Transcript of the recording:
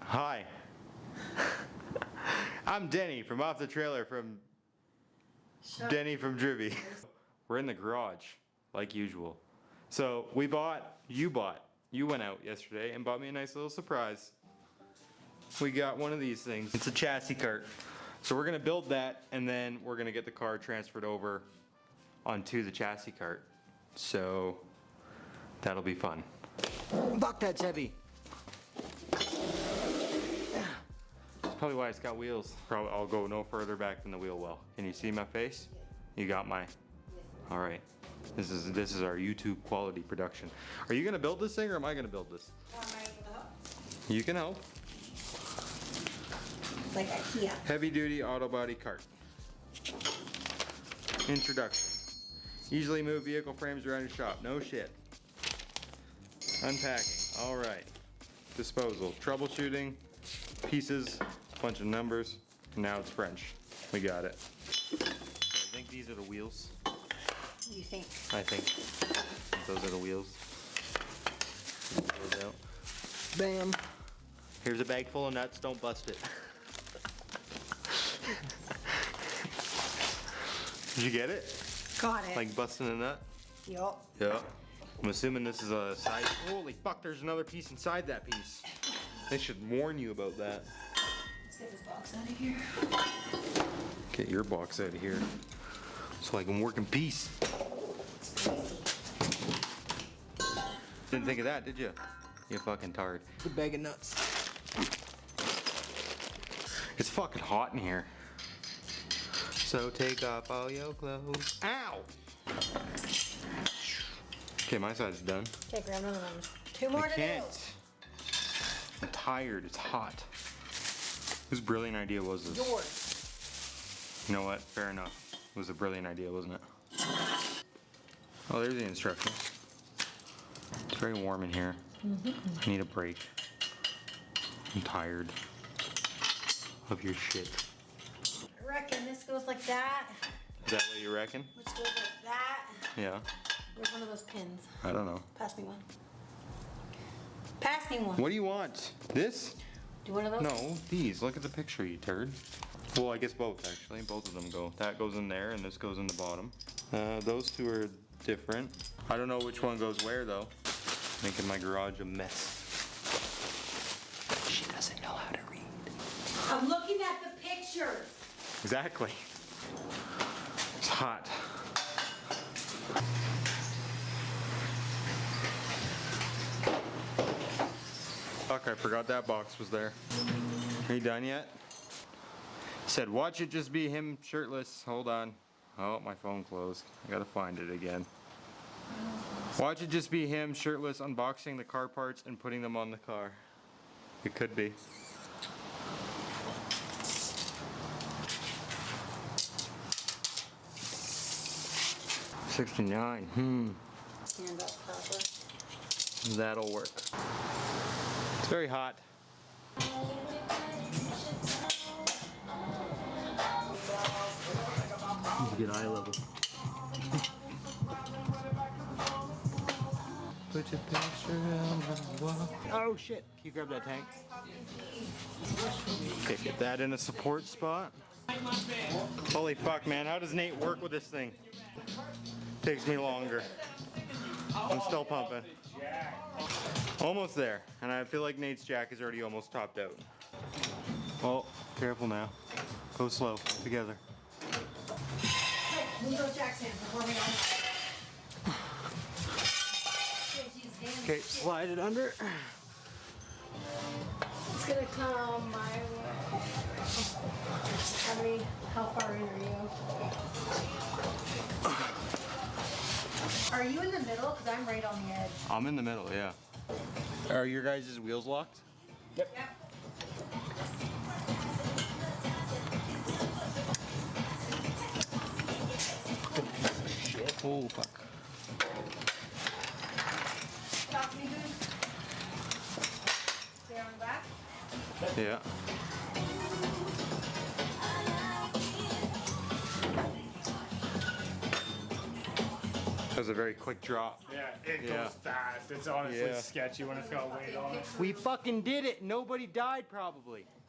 Hi. I'm Denny from Off the Trailer from Denny from Dribby. We're in the garage, like usual. So you went out yesterday and bought me a nice little surprise. We got one of these things. It's a chassis cart. So we're gonna build that and then we're gonna get the car transferred over onto the chassis cart. So that'll be fun. Fuck, that's heavy. Probably why it's got wheels. Probably I'll go no further back than the wheel well. Can you see my face? You got my. All right. This is our YouTube quality production. Are you gonna build this thing or am I gonna build this? Am I able to help? You can help. It's like IKEA. Heavy duty auto body cart. Introduction. Easily move vehicle frames around your shop. No shit. Unpacking. All right. Disposal. Troubleshooting. Pieces. Bunch of numbers. Now it's French. We got it. So I think these are the wheels. You think? I think those are the wheels. Pull those out. Bam. Here's a bag full of nuts. Don't bust it. Did you get it? Got it. Like busting a nut? Yup. Yeah. I'm assuming this is a side. Holy fuck! There's another piece inside that piece. They should warn you about that. Let's get this box out of here. Get your box out of here, so I can work in peace. Didn't think of that, did you? You fucking tard. The bag of nuts. It's fucking hot in here. So take off all your clothes. Ow! Okay, my side's done. Okay, grab another one. Two more I to can't. I'm tired. It's hot. Whose brilliant idea was this? Yours. You know what? Fair enough. It was a brilliant idea, wasn't it? Oh, there's the instructions. It's very warm in here. I need a break. I'm tired of your shit. I reckon this goes like that. Is that what you reckon? Which goes like that. Yeah. Where's one of those pins? I don't know. Pass me one. Pass me one. What do you want? This? Do one of those? No, these. Look at the picture, you turd. Well, I guess both, actually. Both of them go. That goes in there, and this goes in the bottom. Those two are different. I don't know which one goes where, though. Making my garage a mess. She doesn't know how to read. I'm looking at the pictures. Exactly. It's hot. Fuck, I forgot that box was there. Are you done yet? Said, watch it just be him shirtless. Hold on. Oh, my phone closed. I gotta find it again. Watch it just be him shirtless unboxing the car parts and putting them on the car. It could be. $69. Stand up proper. That'll work. It's very hot. Get eye level. Put your picture on the wall. Oh shit! Can you grab that tank? Okay, get that in a support spot. Holy fuck, man! How does Nate work with this thing? Takes me longer. I'm still pumping. Almost there, and I feel like Nate's jack is already almost topped out. Oh, careful now. Go slow, together. Hey, move those jacks in before we go. Okay, slide it under. It's gonna come my way. How far in are you? Are you in the middle? Because I'm right on the edge. I'm in the middle, yeah. Are your guys' wheels locked? Yep. Shit. Oh, fuck. Stop me, dude. Stay on the back. Yeah. That was a very quick drop. Yeah, it Yeah. goes fast. It's honestly Yeah. sketchy when it's got weight on it. We fucking did it. Nobody died probably.